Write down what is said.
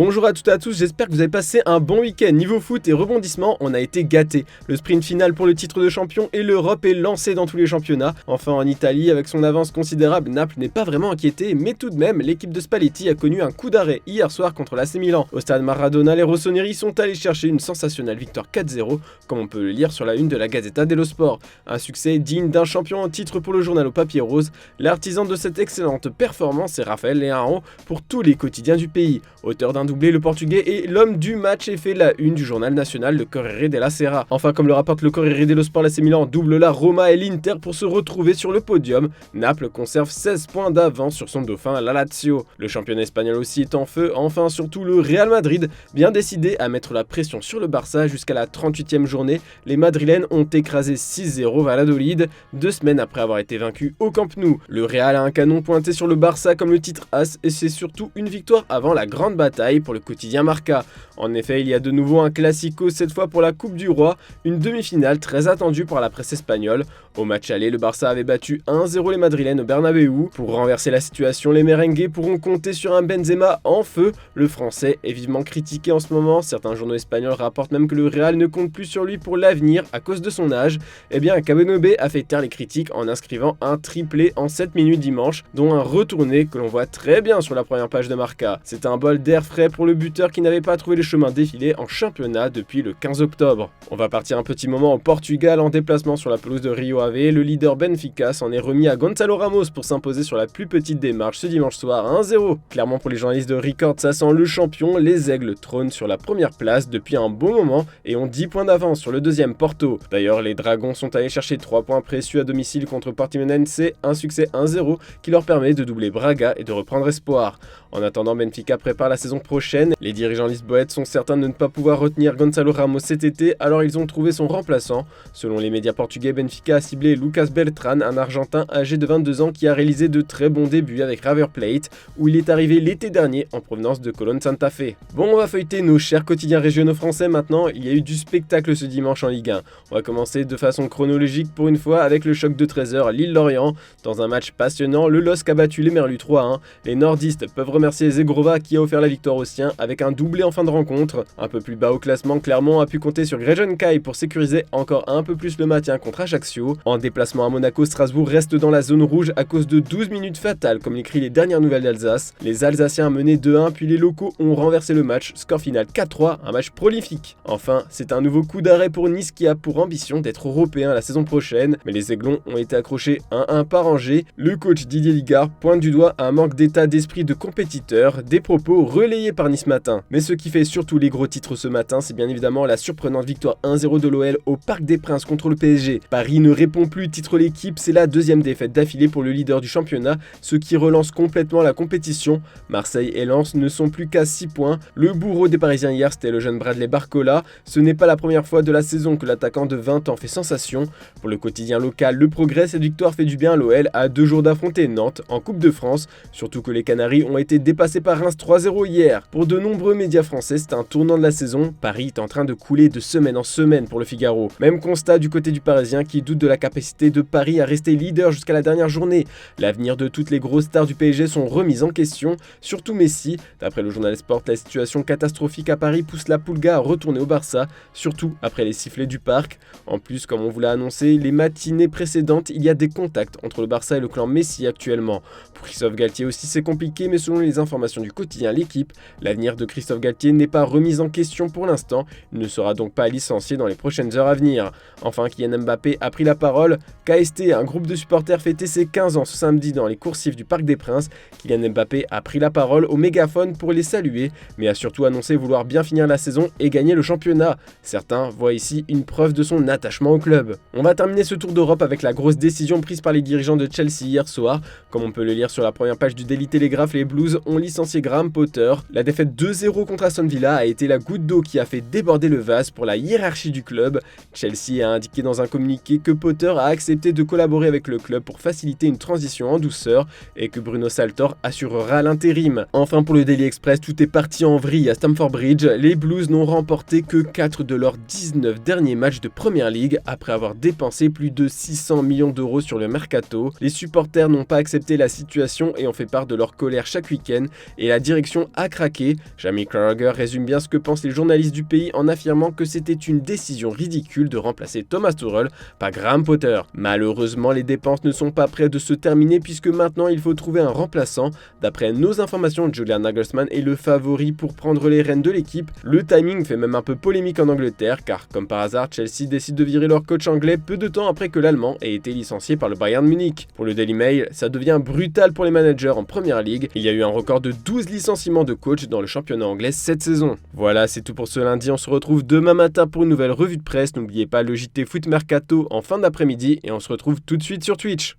Bonjour à toutes et à tous, j'espère que vous avez passé un bon week-end. Niveau foot et rebondissement, on a été gâtés. Le sprint final pour le titre de champion et l'Europe est lancée dans tous les championnats. Enfin en Italie, avec son avance considérable, Naples n'est pas vraiment inquiété, mais tout de même, l'équipe de Spalletti a connu un coup d'arrêt hier soir contre l'AC Milan. Au stade Maradona, les rossoneri sont allés chercher une sensationnelle victoire 4-0, comme on peut le lire sur la une de la Gazzetta dello Sport. Un succès digne d'un champion en titre pour le journal au papier rose. L'artisan de cette excellente performance est Raphaël Leão pour tous les quotidiens du pays. Auteur d'un doublé, le Portugais est l'homme du match et fait la une du journal national le Corriere della Sera. Enfin, comme le rapporte le Corriere dello Sport, l'AC Milan double la Roma et l'Inter pour se retrouver sur le podium. Naples conserve 16 points d'avance sur son dauphin, la Lazio. Le championnat espagnol aussi est en feu. Enfin, surtout le Real Madrid, bien décidé à mettre la pression sur le Barça jusqu'à la 38e journée. Les Madrilènes ont écrasé 6-0 Valladolid, 2 semaines après avoir été vaincus au Camp Nou. Le Real a un canon pointé sur le Barça comme le titre As et c'est surtout une victoire avant la grande bataille pour le quotidien Marca. En effet, il y a de nouveau un classico, cette fois pour la Coupe du Roi, une demi-finale très attendue par la presse espagnole. Au match aller, le Barça avait battu 1-0 les Madrilènes au Bernabéu. Pour renverser la situation, les merengues pourront compter sur un Benzema en feu. Le Français est vivement critiqué en ce moment. Certains journaux espagnols rapportent même que le Real ne compte plus sur lui pour l'avenir à cause de son âge. Eh bien, Cabenobé a fait taire les critiques en inscrivant un triplé en 7 minutes dimanche, dont un retourné que l'on voit très bien sur la première page de Marca. C'est un bol d'air frais pour le buteur qui n'avait pas trouvé le chemin défilé en championnat depuis le 15 octobre. On va partir un petit moment au Portugal en déplacement sur la pelouse de Rio Ave. Le leader Benfica s'en est remis à Gonçalo Ramos pour s'imposer sur la plus petite démarche ce dimanche soir 1-0. Clairement pour les journalistes de Record, ça sent le champion. Les Aigles trônent sur la première place depuis un bon moment et ont 10 points d'avance sur le deuxième Porto. D'ailleurs, les Dragons sont allés chercher 3 points précieux à domicile contre Portimonense, un succès 1-0 qui leur permet de doubler Braga et de reprendre espoir. En attendant, Benfica prépare la saison prochaine. Les dirigeants lisboètes sont certains de ne pas pouvoir retenir Gonçalo Ramos cet été, alors ils ont trouvé son remplaçant. Selon les médias portugais, Benfica a ciblé Lucas Beltrán, un Argentin âgé de 22 ans qui a réalisé de très bons débuts avec River Plate, où il est arrivé l'été dernier en provenance de Colón Santa Fe. Bon, on va feuilleter nos chers quotidiens régionaux français maintenant. Il y a eu du spectacle ce dimanche en Ligue 1. On va commencer de façon chronologique pour une fois avec le choc de 13h Lille-Lorient. Dans un match passionnant, le LOSC a battu les Merlus 3-1. Les nordistes peuvent remercier Zegrova qui a offert la victoire aux siens avec un doublé en fin de rencontre. Un peu plus bas au classement, Clermont a pu compter sur Grégory Caille pour sécuriser encore un peu plus le maintien contre Ajaccio. En déplacement à Monaco, Strasbourg reste dans la zone rouge à cause de 12 minutes fatales comme l'écrit les dernières nouvelles d'Alsace. Les Alsaciens menaient 2-1 puis les locaux ont renversé le match, score final 4-3, un match prolifique. Enfin, c'est un nouveau coup d'arrêt pour Nice qui a pour ambition d'être européen la saison prochaine, mais les Aiglons ont été accrochés 1-1 par Angers. Le coach Didier Ligard pointe du doigt un manque d'état d'esprit de compétiteur, des propos relayés par Nice Matin. Mais ce qui fait surtout les gros titres ce matin, c'est bien évidemment la surprenante victoire 1-0 de l'OL au Parc des Princes contre le PSG. Paris ne répond plus, titre l'équipe, c'est la deuxième défaite d'affilée pour le leader du championnat, ce qui relance complètement la compétition. Marseille et Lens ne sont plus qu'à 6 points. Le bourreau des Parisiens hier, c'était le jeune Bradley Barcola. Ce n'est pas la première fois de la saison que l'attaquant de 20 ans fait sensation. Pour le quotidien local, le progrès, cette victoire fait du bien à l'OL à 2 jours d'affronter Nantes en Coupe de France, surtout que les Canaries ont été dépassés par Reims 3-0 hier. Pour de nombreux médias français, c'est un tournant de la saison. Paris est en train de couler de semaine en semaine pour le Figaro. Même constat du côté du Parisien qui doute de la capacité de Paris à rester leader jusqu'à la dernière journée. L'avenir de toutes les grosses stars du PSG sont remises en question, surtout Messi. D'après le journal Sport, la situation catastrophique à Paris pousse la Pulga à retourner au Barça, surtout après les sifflets du parc. En plus, comme on vous l'a annoncé, les matinées précédentes, il y a des contacts entre le Barça et le clan Messi actuellement. Pour Christophe Galtier aussi, c'est compliqué, mais selon les informations du quotidien L'Équipe, l'avenir de Christophe Galtier n'est pas remis en question pour l'instant. Il ne sera donc pas licencié dans les prochaines heures à venir. Enfin, Kylian Mbappé a pris la parole. KST, un groupe de supporters fêtait ses 15 ans ce samedi dans les coursifs du Parc des Princes. Kylian Mbappé a pris la parole au mégaphone pour les saluer, mais a surtout annoncé vouloir bien finir la saison et gagner le championnat. Certains voient ici une preuve de son attachement au club. On va terminer ce tour d'Europe avec la grosse décision prise par les dirigeants de Chelsea hier soir. Comme on peut le lire sur la première page du Daily Telegraph, les Blues ont licencié Graham Potter. La défaite 2-0 contre Aston Villa a été la goutte d'eau qui a fait déborder le vase pour la hiérarchie du club. Chelsea a indiqué dans un communiqué que Potter a accepté de collaborer avec le club pour faciliter une transition en douceur et que Bruno Saltor assurera l'intérim. Enfin pour le Daily Express, tout est parti en vrille à Stamford Bridge. Les Blues n'ont remporté que 4 de leurs 19 derniers matchs de Premier League après avoir dépensé plus de 600 millions d'euros sur le mercato. Les supporters n'ont pas accepté la situation et ont fait part de leur colère chaque week-end et la direction a craqué craqué. Jamie Carragher résume bien ce que pensent les journalistes du pays en affirmant que c'était une décision ridicule de remplacer Thomas Tuchel par Graham Potter. Malheureusement, les dépenses ne sont pas près de se terminer puisque maintenant il faut trouver un remplaçant. D'après nos informations, Julian Nagelsmann est le favori pour prendre les rênes de l'équipe. Le timing fait même un peu polémique en Angleterre car, comme par hasard, Chelsea décide de virer leur coach anglais peu de temps après que l'Allemand ait été licencié par le Bayern Munich. Pour le Daily Mail, ça devient brutal pour les managers en Première Ligue. Il y a eu un record de 12 licenciements de coach dans le championnat anglais cette saison. Voilà, c'est tout pour ce lundi. On se retrouve demain matin pour une nouvelle revue de presse. N'oubliez pas le JT Foot Mercato en fin d'après-midi et on se retrouve tout de suite sur Twitch.